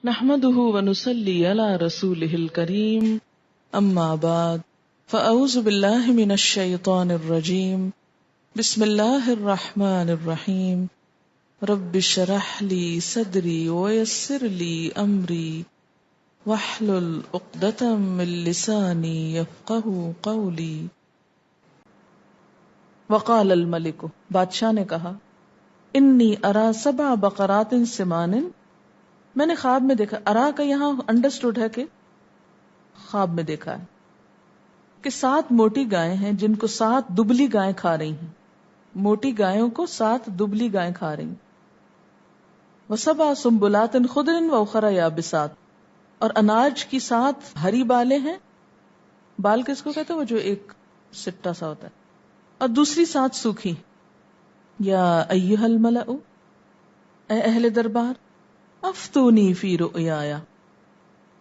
نحمده ونصلي على رسوله الكريم اما بعد فاعوذ بالله من الشيطان الرجيم بسم الله الرحمن الرحيم رب اشرح لي صدري ويسر لي امري واحلل عقدة من لساني يفقهوا قولي. وقال الملك، بادشاہ نے کہا، انی ارا 7 بقرات سمان، میں نے خواب میں دیکھا. ارا کا یہاں انڈرسٹوڈ ہے کہ خواب میں دیکھا ہے کہ 7 موٹی گائیں ہیں جن کو 7 دبلی گائیں کھا رہی ہیں. موٹی گایوں کو 7 دبلی گائیں کھا رہی ہیں. وسبع سنبلات خضر واخر یابسات، اور اناج کی 7 ہری بالیں ہیں. بال کس کو کہتے ہیں؟ وہ جو ایک سٹا سا ہوتا ہے. اور دوسری 7 سوکھی. یا ایھا الملأ، اے اہل دربار، افتونی فی رؤیایا،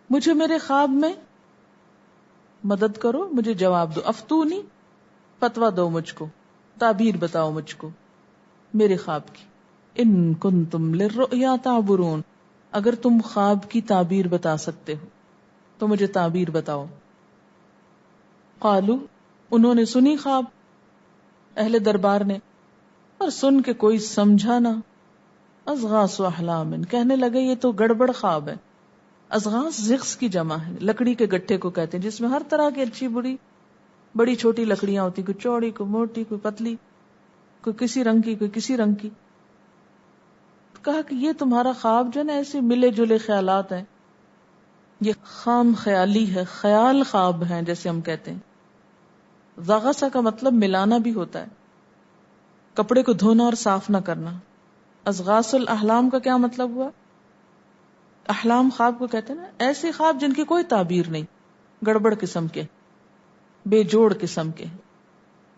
مجھے میرے خواب میں مدد کرو، مجھے جواب دو. افتونی، فتویٰ دو مجھ کو، تعبیر بتاؤ مجھ کو میرے خواب کی. ان کنتم للرؤیا تعبرون، اگر تم خواب کی تعبیر بتا سکتے ہو تو مجھے تعبیر بتاؤ. قالو، انہوں نے سنی خواب اہل دربار نے، اور سن کے کوئی سمجھا نہ. اضغاث احلام، کہنے لگے یہ تو گڑبڑ خواب ہے. اضغاث زغس کی جمع ہے، لکڑی کے گٹھے کو کہتے ہیں جس میں ہر طرح کی اچھی بری بڑی چھوٹی لکڑیاں ہوتی، کوئی چوڑی، کوئی موٹی، کوئی پتلی، کوئی کسی رنگ کی، کوئی کسی رنگ کی. کہا کہ یہ تمہارا خواب جو ہے نا ایسے ملے جلے خیالات ہیں، یہ خام خیالی ہے، خیال خواب ہیں جیسے ہم کہتے ہیں. زغسہ کا مطلب ملانا بھی ہوتا ہے، کپڑے کو دھونا اور صاف نہ کرنا. اضغاث الاحلام کا کیا مطلب ہوا؟ احلام خواب کو کہتے ہیں نا ایسے خواب جن کی کوئی تعبیر نہیں، گڑبڑ قسم کے، بے جوڑ قسم کے.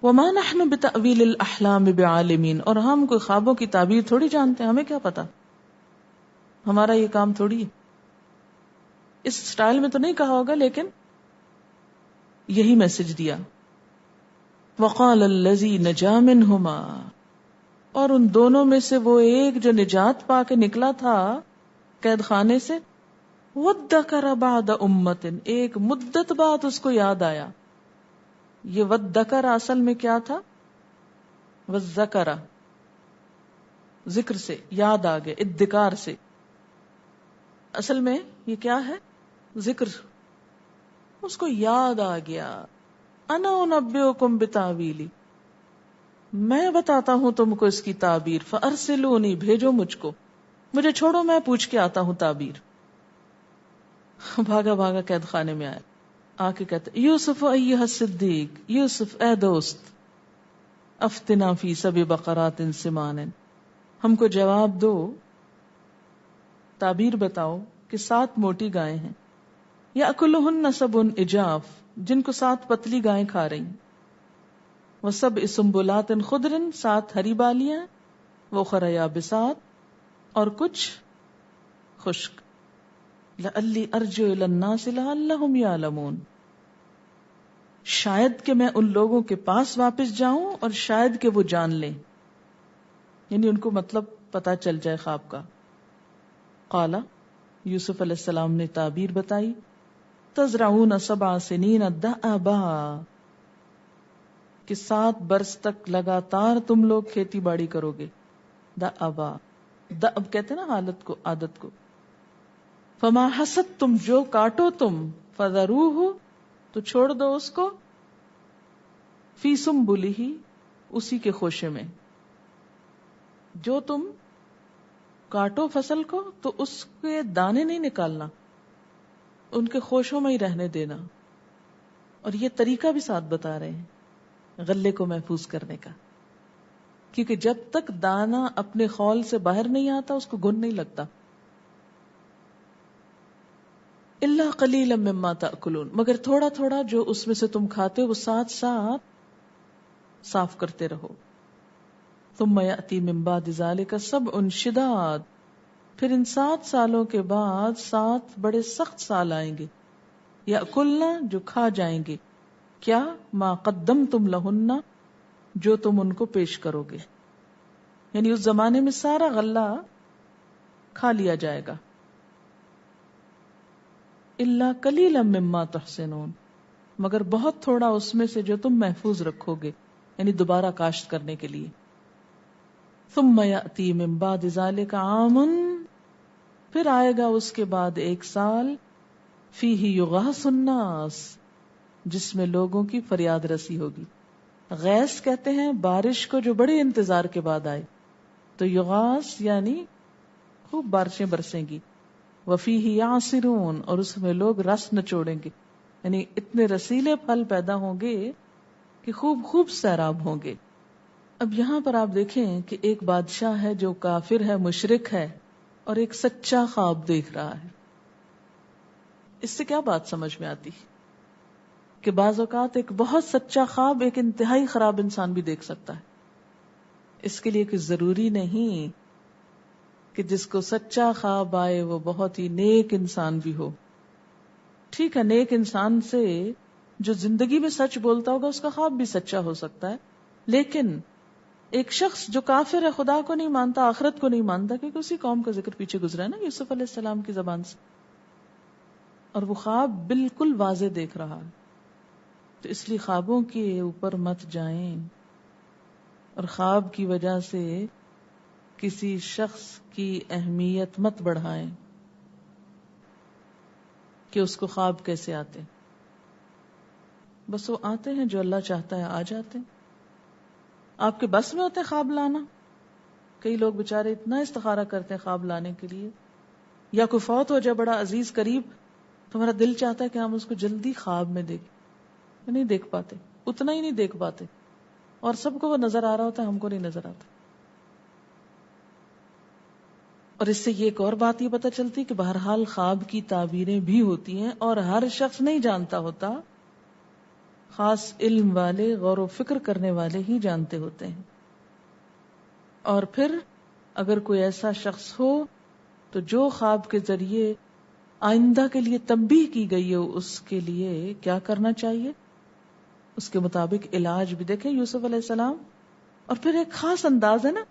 وما نحن بتأویل الاحلام بعالمین، اور ہم کوئی خوابوں کی تعبیر تھوڑی جانتے ہیں، ہمیں کیا پتا، ہمارا یہ کام تھوڑی ہے. اس سٹائل میں تو نہیں کہا ہوگا لیکن یہی میسج دیا. وقال الذی نجا منہما، اور ان دونوں میں سے وہ ایک جو نجات پا کے نکلا تھا قید خانے سے، وَادَّكَرَ بَعْدَ أُمَّةٍ، ایک مدت بعد اس کو یاد آیا. یہ وَادَّكَرَ اصل میں کیا تھا؟ وَالذَّكَرَ، ذکر سے یاد آ گیا، ادھکار سے. اصل میں یہ کیا ہے؟ ذکر. اس کو یاد آ گیا. أَنَا أُنَبِّئُكُمْ بِتَأْوِيلِ، میں بتاتا ہوں تم کو اس کی تعبیر. فَأَرْسِلُونِي، بھیجو مجھ کو، مجھے چھوڑو میں پوچھ کے آتا ہوں تعبیر. بھاگا بھاگا قید خانے میں آیا، آ کے کہتے یوسف ایھا الصدیق، یوسف اے دوست، افتنا فی 7 بقرات سمان، ہم کو جواب دو، تعبیر بتاؤ کہ 7 موٹی گائیں ہیں. یأکلہن 7 عجاف، جن کو 7 پتلی گائیں کھا رہی ہیں. وسبع سنبلات خضر، 7 ہری بالیاں، واخر یابسات، اور کچھ خشک. لعلی ارجع الی الناس لعلہم یعلمون، شاید کہ میں ان لوگوں کے پاس واپس جاؤں اور شاید کہ وہ جان لیں، یعنی ان کو مطلب پتا چل جائے خواب کا. قال، یوسف علیہ السلام نے تعبیر بتائی. تزرعون 7 سنین دأبا، کہ 7 برس تک لگاتار تم لوگ کھیتی باڑی کرو گے. دأبا، دأب کہتے ہیں نا حالت کو، عادت کو. فما حصدتم، جو کاٹو تم، فذروہ، تو چھوڑ دو اس کو، فی سنبلہ، اسی کے خوشے میں. جو تم کاٹو فصل کو تو اس کے دانے نہیں نکالنا، ان کے خوشوں میں ہی رہنے دینا. اور یہ طریقہ بھی ساتھ بتا رہے ہیں غلے کو محفوظ کرنے کا، کیونکہ جب تک دانا اپنے خول سے باہر نہیں آتا اس کو گھن نہیں لگتا. الا قلیلا مما تأکلون، مگر تھوڑا تھوڑا جو اس میں سے تم کھاتے ہو وہ ساتھ ساتھ صاف کرتے رہو. ثم یأتی من بعد ذلک 7 شداد، پھر ان 7 سالوں کے بعد 7 بڑے سخت سال آئیں گے. یأکلنا، جو کھا جائیں گے، کیا؟ ما قدمتم لہن، جو تم ان کو پیش کرو گے. یعنی اس زمانے میں سارا غلہ کھا لیا جائے گا. الا قلیلا مما تحسنون، مگر بہت تھوڑا اس میں سے جو تم محفوظ رکھو گے، یعنی دوبارہ کاشت کرنے کے لیے. ثم یأتی من بعد ذلک عام، پھر آئے گا اس کے بعد ایک سال، فیہ یغاث الناس، جس میں لوگوں کی فریاد رسی ہوگی. غیث کہتے ہیں بارش کو جو بڑے انتظار کے بعد آئے، تو یغاث یعنی خوب بارشیں برسیں گی. وفیہ یعصرون، اور اس میں لوگ رس نچوڑیں گے، یعنی اتنے رسیلے پھل پیدا ہوں گے کہ خوب خوب سیراب ہوں گے. اب یہاں پر آپ دیکھیں کہ ایک بادشاہ ہے جو کافر ہے، مشرک ہے، اور ایک سچا خواب دیکھ رہا ہے. اس سے کیا بات سمجھ میں آتی کہ بعض اوقات ایک بہت سچا خواب ایک انتہائی خراب انسان بھی دیکھ سکتا ہے. اس کے لیے کچھ ضروری نہیں کہ جس کو سچا خواب آئے وہ بہت ہی نیک انسان بھی ہو. ٹھیک ہے، نیک انسان سے جو زندگی میں سچ بولتا ہوگا اس کا خواب بھی سچا ہو سکتا ہے، لیکن ایک شخص جو کافر ہے، خدا کو نہیں مانتا، آخرت کو نہیں مانتا، کیونکہ اسی قوم کا ذکر پیچھے گزرا ہے نا یوسف علیہ السلام کی زبان سے، اور وہ خواب بالکل واضح دیکھ رہا ہے. تو اس لیے خوابوں کے اوپر مت جائیں، اور خواب کی وجہ سے کسی شخص کی اہمیت مت بڑھائیں کہ اس کو خواب کیسے آتے. بس وہ آتے ہیں، جو اللہ چاہتا ہے آ جاتے ہیں. آپ کے بس میں ہوتے ہیں خواب لانا؟ کئی لوگ بےچارے اتنا استخارہ کرتے ہیں خواب لانے کے لیے، یا کوئی فوت ہو جائے بڑا عزیز قریب، تو ہمارا دل چاہتا ہے کہ ہم اس کو جلدی خواب میں دیکھیں، نہیں دیکھ پاتے، اتنا ہی نہیں دیکھ پاتے، اور سب کو وہ نظر آ رہا ہوتا ہے، ہم کو نہیں نظر آتا. اور اس سے یہ ایک اور بات یہ پتہ چلتی کہ بہرحال خواب کی تعبیریں بھی ہوتی ہیں، اور ہر شخص نہیں جانتا ہوتا، خاص علم والے، غور و فکر کرنے والے ہی جانتے ہوتے ہیں. اور پھر اگر کوئی ایسا شخص ہو تو جو خواب کے ذریعے آئندہ کے لیے تنبیہ کی گئی ہو، اس کے لیے کیا کرنا چاہیے، اس کے مطابق علاج بھی. دیکھیں یوسف علیہ السلام، اور پھر ایک خاص انداز ہے نا،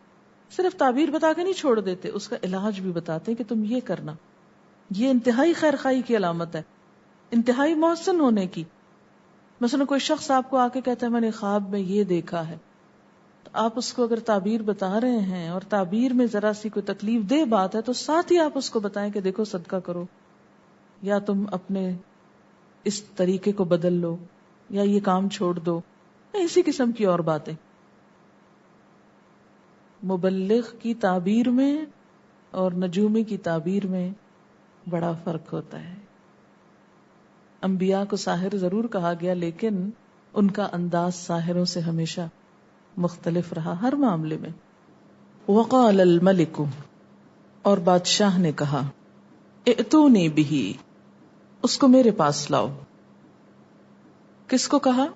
صرف تعبیر بتا کے نہیں چھوڑ دیتے، اس کا علاج بھی بتاتے ہیں کہ تم یہ کرنا. یہ انتہائی خیر خواہی کی علامت ہے، انتہائی محسن ہونے کی. مثلا کوئی شخص آپ کو آ کے کہتا ہے میں نے خواب میں یہ دیکھا ہے، تو آپ اس کو اگر تعبیر بتا رہے ہیں اور تعبیر میں ذرا سی کوئی تکلیف دہ بات ہے، تو ساتھ ہی آپ اس کو بتائیں کہ دیکھو صدقہ کرو، یا تم اپنے اس طریقے کو بدل لو، یا یہ کام چھوڑ دو، یا اسی قسم کی اور باتیں. مبلغ کی تعبیر میں اور نجومی کی تعبیر میں بڑا فرق ہوتا ہے. انبیاء کو ساحر ضرور کہا گیا، لیکن ان کا انداز ساحروں سے ہمیشہ مختلف رہا ہر معاملے میں. وقال الملک، اور بادشاہ نے کہا، ائتونی بہ، اس کو میرے پاس لاؤ. کس کو کہا؟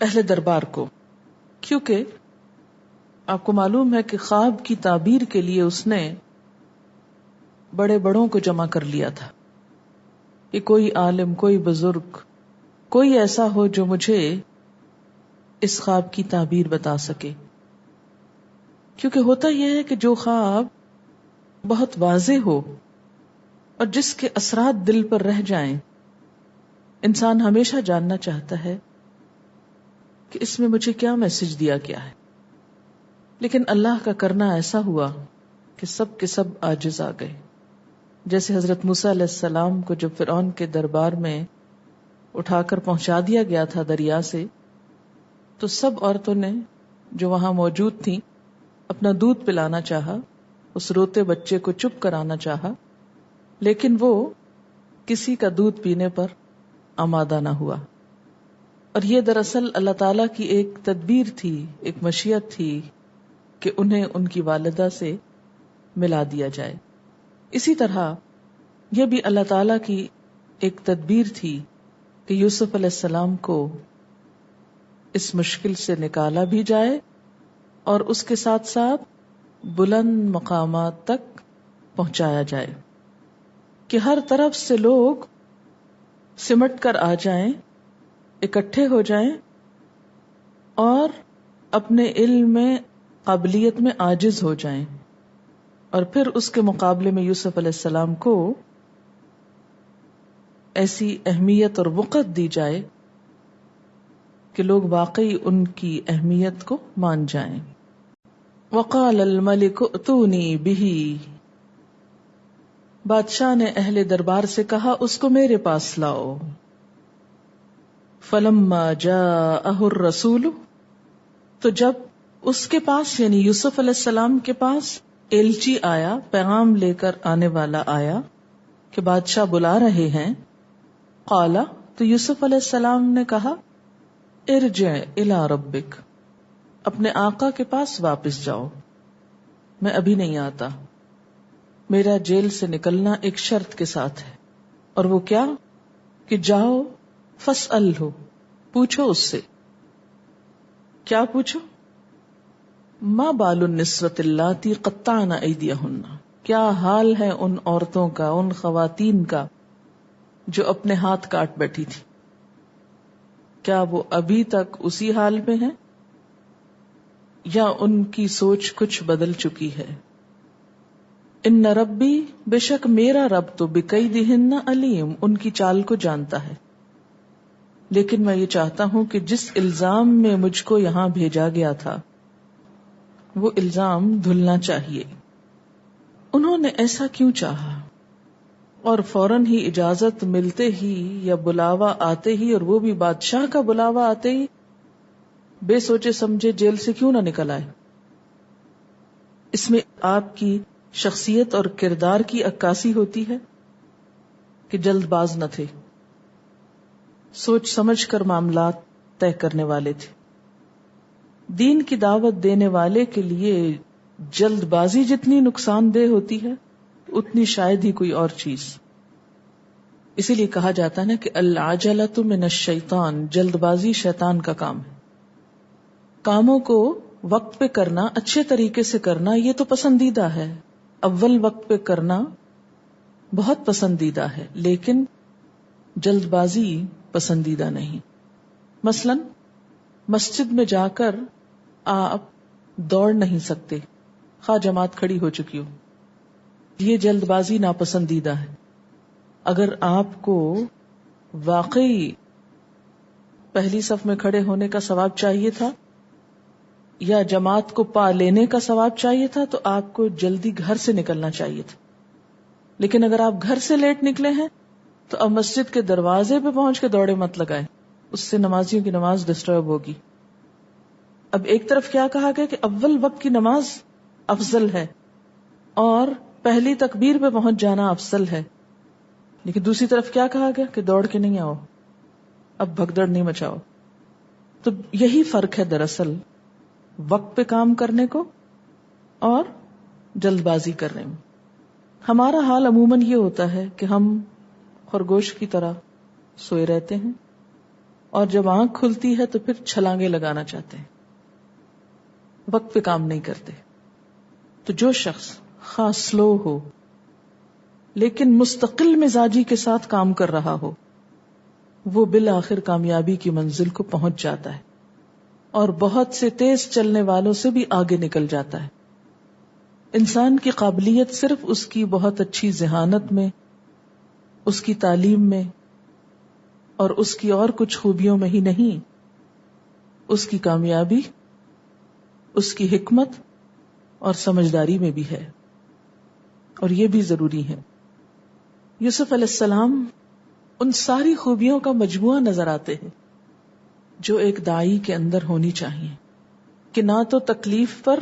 اہل دربار کو. کیونکہ آپ کو معلوم ہے کہ خواب کی تعبیر کے لیے اس نے بڑے بڑوں کو جمع کر لیا تھا کہ کوئی عالم، کوئی بزرگ، کوئی ایسا ہو جو مجھے اس خواب کی تعبیر بتا سکے. کیونکہ ہوتا یہ ہے کہ جو خواب بہت واضح ہو اور جس کے اثرات دل پر رہ جائیں، انسان ہمیشہ جاننا چاہتا ہے کہ اس میں مجھے کیا میسج دیا گیا ہے. لیکن اللہ کا کرنا ایسا ہوا کہ سب کے سب عاجز آ گئے. جیسے حضرت موسیٰ علیہ السلام کو جب فرعون کے دربار میں اٹھا کر پہنچا دیا گیا تھا دریا سے، تو سب عورتوں نے جو وہاں موجود تھیں اپنا دودھ پلانا چاہا، اس روتے بچے کو چپ کرانا چاہا، لیکن وہ کسی کا دودھ پینے پر آمادہ نہ ہوا. اور یہ دراصل اللہ تعالیٰ کی ایک تدبیر تھی، ایک مشیت تھی کہ انہیں ان کی والدہ سے ملا دیا جائے. اسی طرح یہ بھی اللہ تعالیٰ کی ایک تدبیر تھی کہ یوسف علیہ السلام کو اس مشکل سے نکالا بھی جائے اور اس کے ساتھ ساتھ بلند مقامات تک پہنچایا جائے، کہ ہر طرف سے لوگ سمٹ کر آ جائیں، اکٹھے ہو جائیں اور اپنے علم میں، قابلیت میں عاجز ہو جائیں، اور پھر اس کے مقابلے میں یوسف علیہ السلام کو ایسی اہمیت اور وقت دی جائے کہ لوگ واقعی ان کی اہمیت کو مان جائیں. وقال الملک ائتونی بہ، بادشاہ نے اہل دربار سے کہا اس کو میرے پاس لاؤ. فلما جاءہ الرسول، تو جب اس کے پاس یعنی یوسف علیہ السلام کے پاس ایلچی آیا، پیغام لے کر آنے والا آیا کہ بادشاہ بلا رہے ہیں، قال، تو یوسف علیہ السلام نے کہا، ارجع الی ربک، اپنے آقا کے پاس واپس جاؤ، میں ابھی نہیں آتا، میرا جیل سے نکلنا ایک شرط کے ساتھ ہے. اور وہ کیا؟ کہ جاؤ فاسألہ، پوچھو اس سے. کیا پوچھو؟ ما بال النسوۃ اللاتی قطعن ایدیہن، کیا حال ہے ان عورتوں کا، ان خواتین کا جو اپنے ہاتھ کاٹ بیٹھی تھی، کیا وہ ابھی تک اسی حال میں ہیں یا ان کی سوچ کچھ بدل چکی ہے؟ ان ربی، بے شک میرا رب تو بکیدہن علیم، ان کی چال کو جانتا ہے. لیکن میں یہ چاہتا ہوں کہ جس الزام میں مجھ کو یہاں بھیجا گیا تھا وہ الزام دھلنا چاہیے. انہوں نے ایسا کیوں چاہا؟ اور فوراً ہی اجازت ملتے ہی یا بلاوا آتے ہی، اور وہ بھی بادشاہ کا بلاوا آتے ہی، بے سوچے سمجھے جیل سے کیوں نہ نکل آئے؟ اس میں آپ کی شخصیت اور کردار کی عکاسی ہوتی ہے کہ جلد باز نہ تھے، سوچ سمجھ کر معاملات طے کرنے والے تھے. دین کی دعوت دینے والے کے لیے جلد بازی جتنی نقصان دہ ہوتی ہے اتنی شاید ہی کوئی اور چیز. اسی لیے کہا جاتا ہے نا کہ العجلۃ من الشیطان، جلد بازی شیطان کا کام ہے. کاموں کو وقت پہ کرنا، اچھے طریقے سے کرنا، یہ تو پسندیدہ ہے، اول وقت پہ کرنا بہت پسندیدہ ہے، لیکن جلد بازی پسندیدہ نہیں. مثلا مسجد میں جا کر آپ دوڑ نہیں سکتے خواہ جماعت کھڑی ہو چکی ہو، یہ جلد بازی ناپسندیدہ ہے. اگر آپ کو واقعی پہلی صف میں کھڑے ہونے کا ثواب چاہیے تھا یا جماعت کو پا لینے کا ثواب چاہیے تھا تو آپ کو جلدی گھر سے نکلنا چاہیے تھا. لیکن اگر آپ گھر سے لیٹ نکلے ہیں تو اب مسجد کے دروازے پہ پہنچ کے دوڑے مت لگائیں، اس سے نمازیوں کی نماز ڈسٹرب ہوگی. اب ایک طرف کیا کہا گیا کہ اول وقت کی نماز افضل ہے اور پہلی تکبیر پہ پہنچ جانا افضل ہے، لیکن دوسری طرف کیا کہا گیا کہ دوڑ کے نہیں آؤ، اب بھگدڑ نہیں مچاؤ. تو یہی فرق ہے دراصل وقت پہ کام کرنے کو اور جلد بازی کرنے میں. ہمارا حال عموماً یہ ہوتا ہے کہ ہم خرگوش کی طرح سوئے رہتے ہیں اور جب آنکھ کھلتی ہے تو پھر چھلانگے لگانا چاہتے ہیں، وقت پہ کام نہیں کرتے. تو جو شخص خاص سلو ہو لیکن مستقل مزاجی کے ساتھ کام کر رہا ہو وہ بالآخر کامیابی کی منزل کو پہنچ جاتا ہے اور بہت سے تیز چلنے والوں سے بھی آگے نکل جاتا ہے. انسان کی قابلیت صرف اس کی بہت اچھی ذہانت میں، اس کی تعلیم میں اور اس کی اور کچھ خوبیوں میں ہی نہیں، اس کی کامیابی اس کی حکمت اور سمجھداری میں بھی ہے، اور یہ بھی ضروری ہے. یوسف علیہ السلام ان ساری خوبیوں کا مجموعہ نظر آتے ہیں جو ایک داعی کے اندر ہونی چاہیے، کہ نہ تو تکلیف پر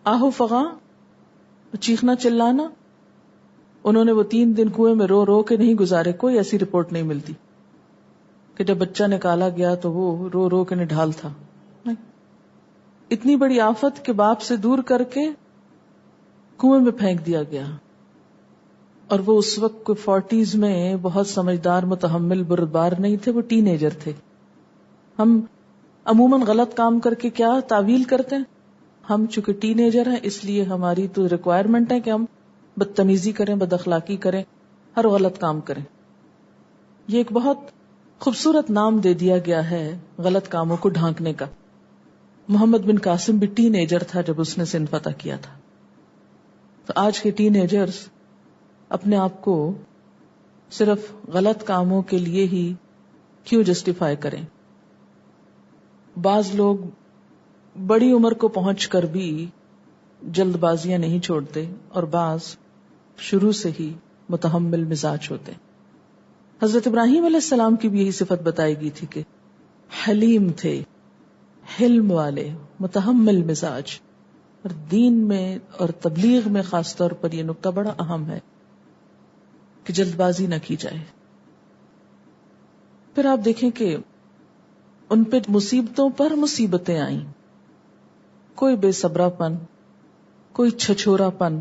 آہو فغاں چیخنا چلانا. انہوں نے وہ 3 دن کنویں میں رو رو کے نہیں گزارے، کوئی ایسی رپورٹ نہیں ملتی کہ جب بچہ نکالا گیا تو وہ رو رو کے نڈھال تھا. نہیں، اتنی بڑی آفت کے باپ سے دور کر کے کنویں میں پھینک دیا گیا، اور وہ اس وقت کوئی 40s میں بہت سمجھدار متحمل بردبار نہیں تھے، وہ ٹین ایجر تھے. ہم عموماً غلط کام کر کے کیا تعویل کرتے ہیں، ہم چونکہ ٹین ایجر ہیں اس لیے ہماری تو ریکوائرمنٹ ہے کہ ہم بدتمیزی کریں، بد اخلاقی کریں، ہر غلط کام کریں. یہ ایک بہت خوبصورت نام دے دیا گیا ہے غلط کاموں کو ڈھانکنے کا. محمد بن قاسم بھی ٹین ایجر تھا جب اس نے سندھ فتح کیا تھا. تو آج کے ٹین ایجرز اپنے آپ کو صرف غلط کاموں کے لیے ہی کیوں جسٹیفائی کریں؟ بعض لوگ بڑی عمر کو پہنچ کر بھی جلد بازیاں نہیں چھوڑتے اور بعض شروع سے ہی متحمل مزاج ہوتے. حضرت ابراہیم علیہ السلام کی بھی یہی صفت بتائی گئی تھی کہ حلیم تھے، حلم والے، متحمل مزاج. اور دین میں اور تبلیغ میں خاص طور پر یہ نکتہ بڑا اہم ہے کہ جلد بازی نہ کی جائے. پھر آپ دیکھیں کہ ان پہ مصیبتوں پر مصیبتیں آئیں. کوئی بے صبرا پن، کوئی چھچورا پن،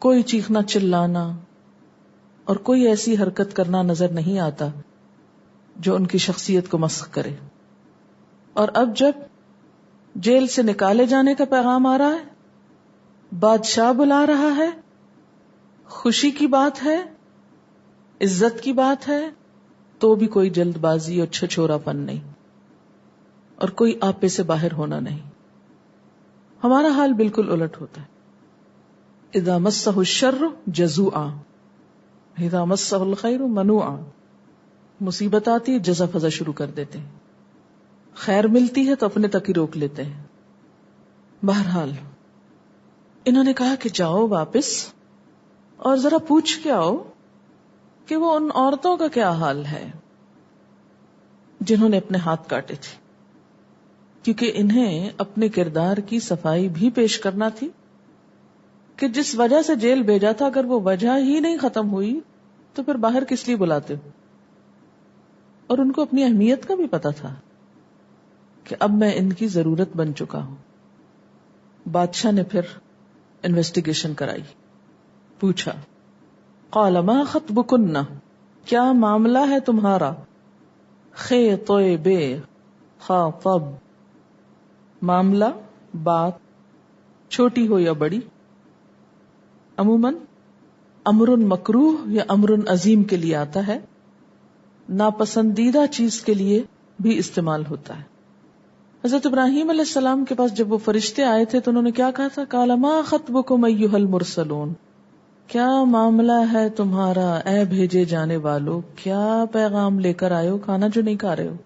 کوئی چیخنا چلانا اور کوئی ایسی حرکت کرنا نظر نہیں آتا جو ان کی شخصیت کو مسخ کرے. اور اب جب جیل سے نکالے جانے کا پیغام آ رہا ہے، بادشاہ بلا رہا ہے، خوشی کی بات ہے، عزت کی بات ہے، تو بھی کوئی جلد بازی اور چھچورا پن نہیں اور کوئی آپے سے باہر ہونا نہیں. ہمارا حال بالکل الٹ ہوتا ہے. اذا مسہ الشر جزوعا، اذا مسہ الخیر منوعا. مصیبت آتی ہے جزا فضا شروع کر دیتے ہیں، خیر ملتی ہے تو اپنے تک ہی روک لیتے ہیں. بہرحال انہوں نے کہا کہ جاؤ واپس اور ذرا پوچھ کے آؤ کہ وہ ان عورتوں کا کیا حال ہے جنہوں نے اپنے ہاتھ کاٹے تھے، کیونکہ انہیں اپنے کردار کی صفائی بھی پیش کرنا تھی کہ جس وجہ سے جیل بھیجا تھا اگر وہ وجہ ہی نہیں ختم ہوئی تو پھر باہر کس لیے بلاتے ہو. اور ان کو اپنی اہمیت کا بھی پتا تھا کہ اب میں ان کی ضرورت بن چکا ہوں. بادشاہ نے پھر انویسٹیگیشن کرائی، پوچھا قال ما خطبکن، کیا معاملہ ہے تمہارا؟ خیطب خاطب، معاملہ بات چھوٹی ہو یا بڑی، عموماً امر مکروہ یا امر عظیم کے لیے آتا ہے، ناپسندیدہ چیز کے لیے بھی استعمال ہوتا ہے. حضرت ابراہیم علیہ السلام کے پاس جب وہ فرشتے آئے تھے تو انہوں نے کیا کہا تھا؟ قال ما خطبکم ایھا المرسلون، کیا معاملہ ہے تمہارا اے بھیجے جانے والو، کیا پیغام لے کر آئے ہو، کھانا جو نہیں کھا رہے ہو.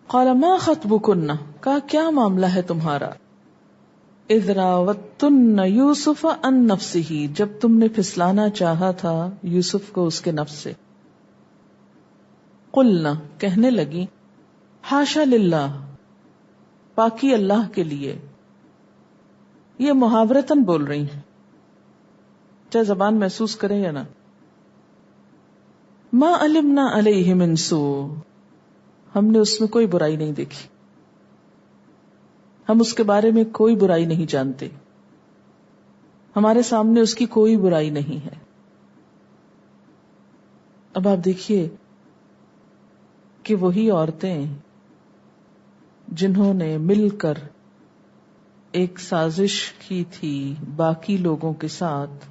قال ما خطبکن، کہا کیا معاملہ ہے تمہارا؟ اذ راوتن یوسف عن نفسہ، جب تم نے پھسلانا چاہا تھا یوسف کو اس کے نفس سے. قلنا، کہنے لگی، حاشا للہ، پاکی اللہ کے لیے. یہ محاورتاً بول رہی ہیں، چاہے زبان محسوس کریں یا نہ. ما علمنا علیہ من سوء، ہم نے اس میں کوئی برائی نہیں دیکھی، ہم اس کے بارے میں کوئی برائی نہیں جانتے، ہمارے سامنے اس کی کوئی برائی نہیں ہے. اب آپ دیکھیے کہ وہی عورتیں جنہوں نے مل کر ایک سازش کی تھی باقی لوگوں کے ساتھ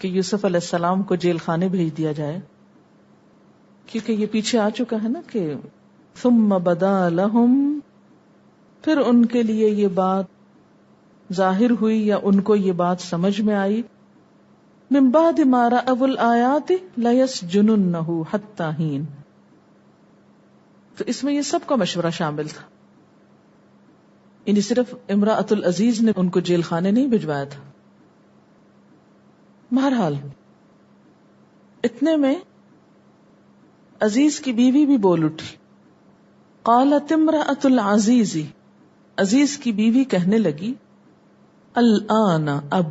کہ یوسف علیہ السلام کو جیل خانے بھیج دیا جائے، کیونکہ یہ پیچھے آ چکا ہے نا کہ ثم بدا لہم، پھر ان کے لیے یہ بات ظاہر ہوئی یا ان کو یہ بات سمجھ میں آئی، من بعد ما رأوا الآیات لیسجننہ حتی حین. تو اس میں یہ سب کا مشورہ شامل تھا، یعنی صرف امرأۃ العزیز نے ان کو جیل خانے نہیں بھجوایا تھا. بہرحال اتنے میں عزیز کی بیوی بھی بول اٹھی. قالت امرأۃ العزیز، عزیز کی بیوی کہنے لگی، الآن، اب،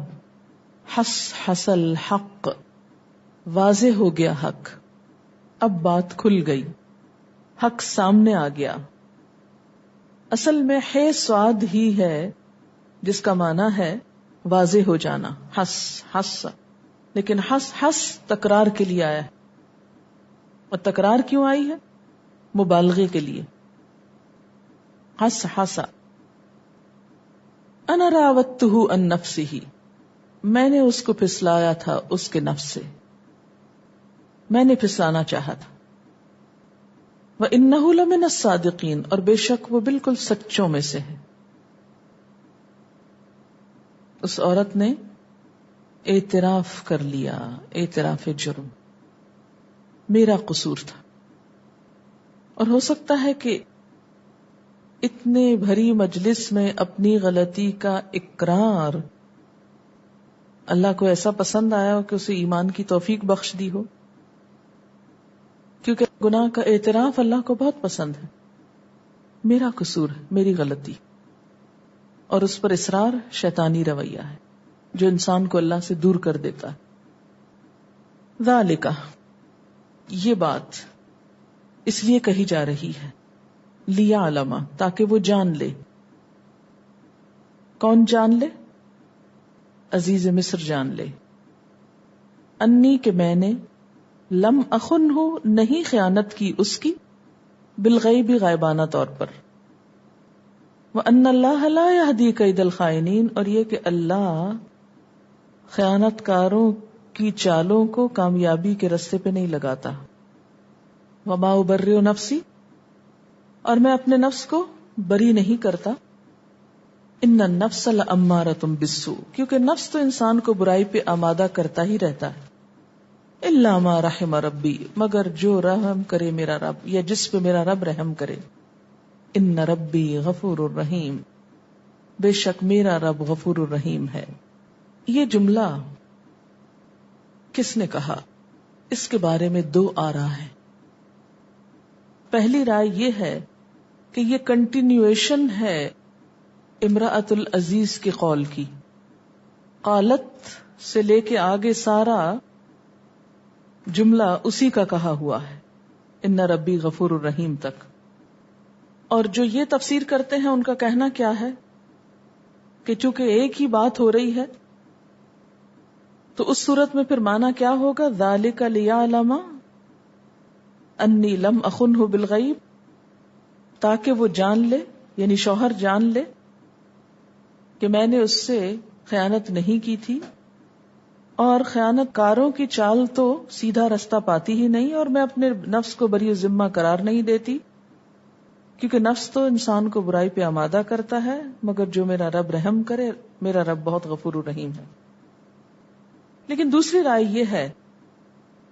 حص الحق، واضح ہو گیا حق، اب بات کھل گئی، حق سامنے آ گیا. اصل میں ہے سواد ہی ہے جس کا معنی ہے واضح ہو جانا، حس، لیکن حس تکرار کے لیے آیا ہے. اور تکرار کیوں آئی ہے؟ مبالغے کے لیے. حس، انا راوتہ عن نفسہ، میں نے اس کو پھسلایا تھا اس کے نفس سے، میں نے پھسلانا چاہا تھا. وَإِنَّهُ لَمِنَ الصَّادِقِينَ، اور بے شک وہ بالکل سچوں میں سے ہے. اس عورت نے اعتراف کر لیا، اعتراف جرم، میرا قصور تھا. اور ہو سکتا ہے کہ اتنے بھری مجلس میں اپنی غلطی کا اقرار اللہ کو ایسا پسند آیا ہو کہ اسے ایمان کی توفیق بخش دی ہو، کیونکہ گناہ کا اعتراف اللہ کو بہت پسند ہے. میرا قصور ہے، میری غلطی. اور اس پر اصرار شیطانی رویہ ہے جو انسان کو اللہ سے دور کر دیتا ہے. ذالک، یہ بات اس لیے کہی جا رہی ہے، لیعلم، تاکہ وہ جان لے. کون جان لے؟ عزیز مصر جان لے. انی، کہ میں نے، لم اخن ہو، نہیں خیانت کی اس کی، بالغیب، غائبانہ طور پر. وان اللہ لا یہدی کید الخائنین، اور یہ کہ اللہ خیانت کاروں کی چالوں کو کامیابی کے رستے پہ نہیں لگاتا. وما ابرئ نفسی، اور میں اپنے نفس کو بری نہیں کرتا. ان النفس لامارۃ بالسوء، کیونکہ نفس تو انسان کو برائی پہ آمادہ کرتا ہی رہتا ہے. الا ما رحم ربی، مگر جو رحم کرے میرا رب، یا جس پہ میرا رب رحم کرے. ان ربی غفور الرحیم، بے شک میرا رب غفور الرحیم ہے. یہ جملہ کس نے کہا؟ اس کے بارے میں دو آراء ہیں. پہلی رائے یہ ہے کہ یہ کنٹینیویشن ہے امرأۃ العزیز کے قول کی. قالت سے لے کے آگے سارا جملہ اسی کا کہا ہوا ہے، ان ربی غفور الرحیم تک. اور جو یہ تفسیر کرتے ہیں ان کا کہنا کیا ہے کہ چونکہ ایک ہی بات ہو رہی ہے تو اس صورت میں پھر معنی کیا ہوگا؟ ذالک لیعلم انی لم اخنہ بالغیب، تاکہ وہ جان لے، یعنی شوہر جان لے کہ میں نے اس سے خیانت نہیں کی تھی. اور خیانت کاروں کی چال تو سیدھا رستہ پاتی ہی نہیں، اور میں اپنے نفس کو بری ذمہ قرار نہیں دیتی، کیونکہ نفس تو انسان کو برائی پہ آمادہ کرتا ہے، مگر جو میرا رب رحم کرے، میرا رب بہت غفور الرحیم ہے. لیکن دوسری رائے یہ ہے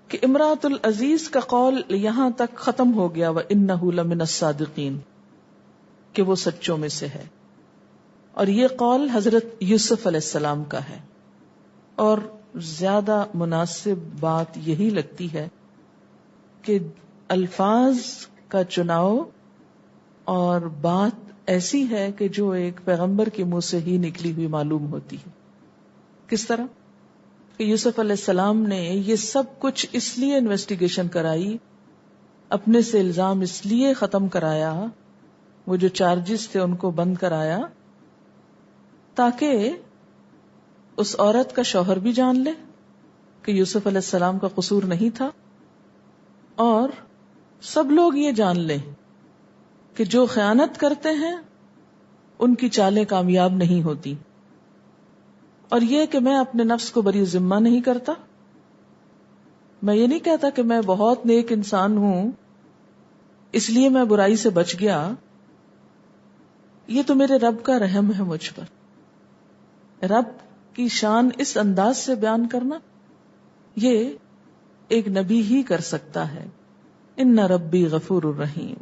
کہ امرأۃ العزیز کا قول یہاں تک ختم ہو گیا، وَإِنَّهُ لَمِنَ الصَّادِقِينَ، کہ وہ سچوں میں سے ہے. اور یہ قول حضرت یوسف علیہ السلام کا ہے. اور زیادہ مناسب بات یہی لگتی ہے کہ الفاظ کا چناؤ اور بات ایسی ہے کہ جو ایک پیغمبر کے منہ سے ہی نکلی ہوئی معلوم ہوتی ہے. کس طرح کہ یوسف علیہ السلام نے یہ سب کچھ اس لیے انویسٹیگیشن کرائی، اپنے سے الزام اس لیے ختم کرایا، وہ جو چارجز تھے ان کو بند کرایا، تاکہ اس عورت کا شوہر بھی جان لے کہ یوسف علیہ السلام کا قصور نہیں تھا، اور سب لوگ یہ جان لیں کہ جو خیانت کرتے ہیں ان کی چالیں کامیاب نہیں ہوتی. اور یہ کہ میں اپنے نفس کو بری ذمہ نہیں کرتا. میں یہ نہیں کہتا کہ میں بہت نیک انسان ہوں اس لیے میں برائی سے بچ گیا. یہ تو میرے رب کا رحم ہے مجھ پر. رب کی شان اس انداز سے بیان کرنا یہ ایک نبی ہی کر سکتا ہے. ان ربی غفور الرحیم،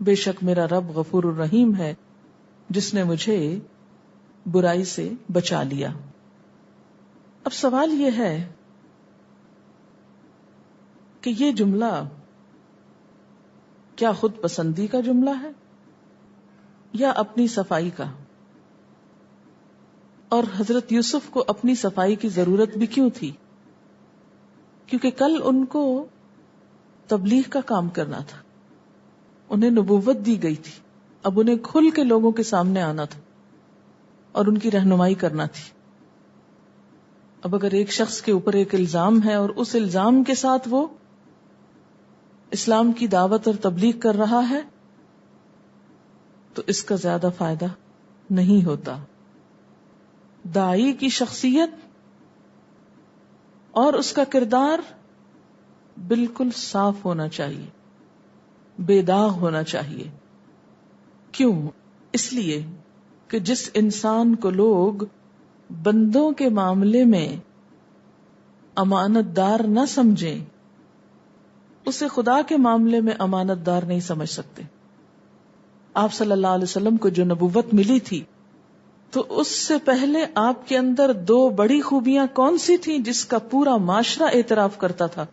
بے شک میرا رب غفور الرحیم ہے جس نے مجھے برائی سے بچا لیا. اب سوال یہ ہے کہ یہ جملہ کیا خود پسندی کا جملہ ہے یا اپنی صفائی کا؟ اور حضرت یوسف کو اپنی صفائی کی ضرورت بھی کیوں تھی؟ کیونکہ کل ان کو تبلیغ کا کام کرنا تھا، انہیں نبوت دی گئی تھی، اب انہیں کھل کے لوگوں کے سامنے آنا تھا اور ان کی رہنمائی کرنا تھی. اب اگر ایک شخص کے اوپر ایک الزام ہے اور اس الزام کے ساتھ وہ اسلام کی دعوت اور تبلیغ کر رہا ہے تو اس کا زیادہ فائدہ نہیں ہوتا. داعی کی شخصیت اور اس کا کردار بالکل صاف ہونا چاہیے، بے داغ ہونا چاہیے. کیوں؟ اس لیے کہ جس انسان کو لوگ بندوں کے معاملے میں امانت دار نہ سمجھیں، اسے خدا کے معاملے میں امانت دار نہیں سمجھ سکتے. آپ صلی اللہ علیہ وسلم کو جو نبوت ملی تھی تو اس سے پہلے آپ کے اندر دو بڑی خوبیاں کون سی تھیں جس کا پورا معاشرہ اعتراف کرتا تھا؟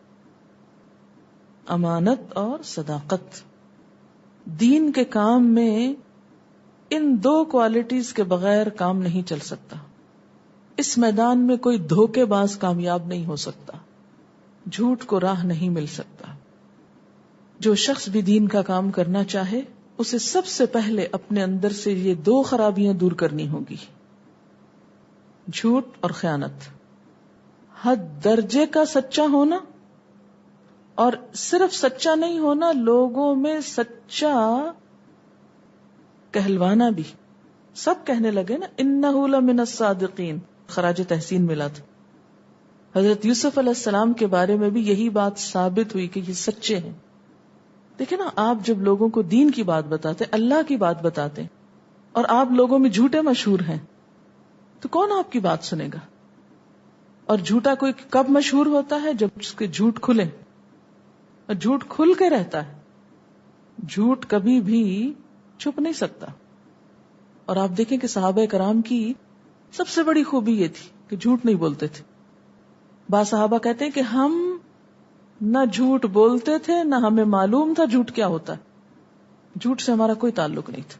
امانت اور صداقت. دین کے کام میں ان دو کوالٹیز کے بغیر کام نہیں چل سکتا. اس میدان میں کوئی دھوکے باز کامیاب نہیں ہو سکتا، جھوٹ کو راہ نہیں مل سکتا. جو شخص بھی دین کا کام کرنا چاہے اسے سب سے پہلے اپنے اندر سے یہ دو خرابیاں دور کرنی ہوگی، جھوٹ اور خیانت. حد درجے کا سچا ہونا، اور صرف سچا نہیں ہونا، لوگوں میں سچا کہلوانا بھی. سب کہنے لگے نا انہ لمن الصادقین، خراج تحسین ملا تھا. حضرت یوسف علیہ السلام کے بارے میں بھی یہی بات ثابت ہوئی کہ یہ سچے ہیں. دیکھیں نا، آپ جب لوگوں کو دین کی بات بتاتے، اللہ کی بات بتاتے، اور آپ لوگوں میں جھوٹے مشہور ہیں، تو کون آپ کی بات سنے گا؟ اور جھوٹا کوئی کب مشہور ہوتا ہے؟ جب اس کے جھوٹ کھلے، اور جھوٹ کھل کے رہتا ہے. جھوٹ کبھی بھی چھپ نہیں سکتا. اور آپ دیکھیں کہ صحابہ کرام کی سب سے بڑی خوبی یہ تھی کہ جھوٹ نہیں بولتے تھے. بعض صحابہ کہتے ہیں کہ ہم نہ جھوٹ بولتے تھے، نہ ہمیں معلوم تھا جھوٹ کیا ہوتا ہے. جھوٹ سے ہمارا کوئی تعلق نہیں تھا.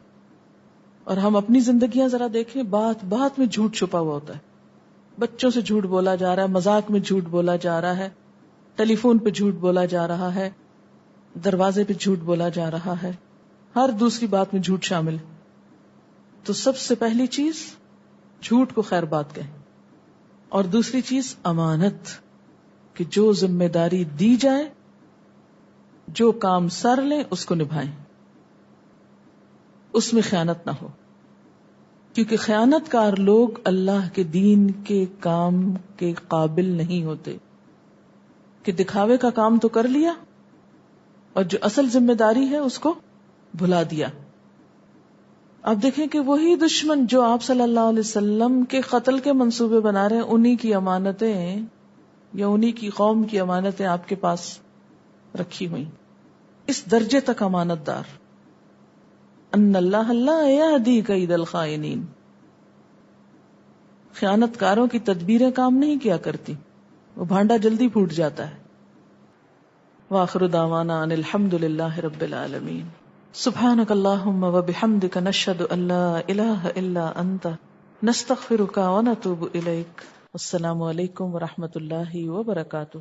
اور ہم اپنی زندگیاں ذرا دیکھیں، بات بات میں جھوٹ چھپا ہوا ہوتا ہے. بچوں سے جھوٹ بولا جا رہا ہے، مذاق میں جھوٹ بولا جا رہا ہے، ٹیلی فون پہ جھوٹ بولا جا رہا ہے، دروازے پہ جھوٹ بولا جا رہا ہے، ہر دوسری بات میں جھوٹ شامل. تو سب سے پہلی چیز جھوٹ کو خیر بات کہیں، اور دوسری چیز امانت، کہ جو ذمہ داری دی جائے، جو کام سر لیں اس کو نبھائیں، اس میں خیانت نہ ہو. کیونکہ خیانت کار لوگ اللہ کے دین کے کام کے قابل نہیں ہوتے. کہ دکھاوے کا کام تو کر لیا اور جو اصل ذمہ داری ہے اس کو بھلا دیا. اب دیکھیں کہ وہی دشمن جو آپ صلی اللہ علیہ وسلم کے قتل کے منصوبے بنا رہے ہیں، انہی کی امانتیں یا انہی کی قوم کی امانتیں آپ کے پاس رکھی ہوئی. اس درجے تک امانت دار. ان اللہ لا یہدی کید الخائنین. خیانت کاروں کی تدبیریں کام نہیں کیا کرتی، وہ بھانڈا جلدی پھوٹ جاتا ہے. وآخر دعوانا ان الحمد للہ رب العالمین. سبحانک اللہم وبحمدک نشہد ان لا الہ الا انت نستغفرک ونتوب الیک. السلام علیکم ورحمۃ اللہ وبرکاتہ.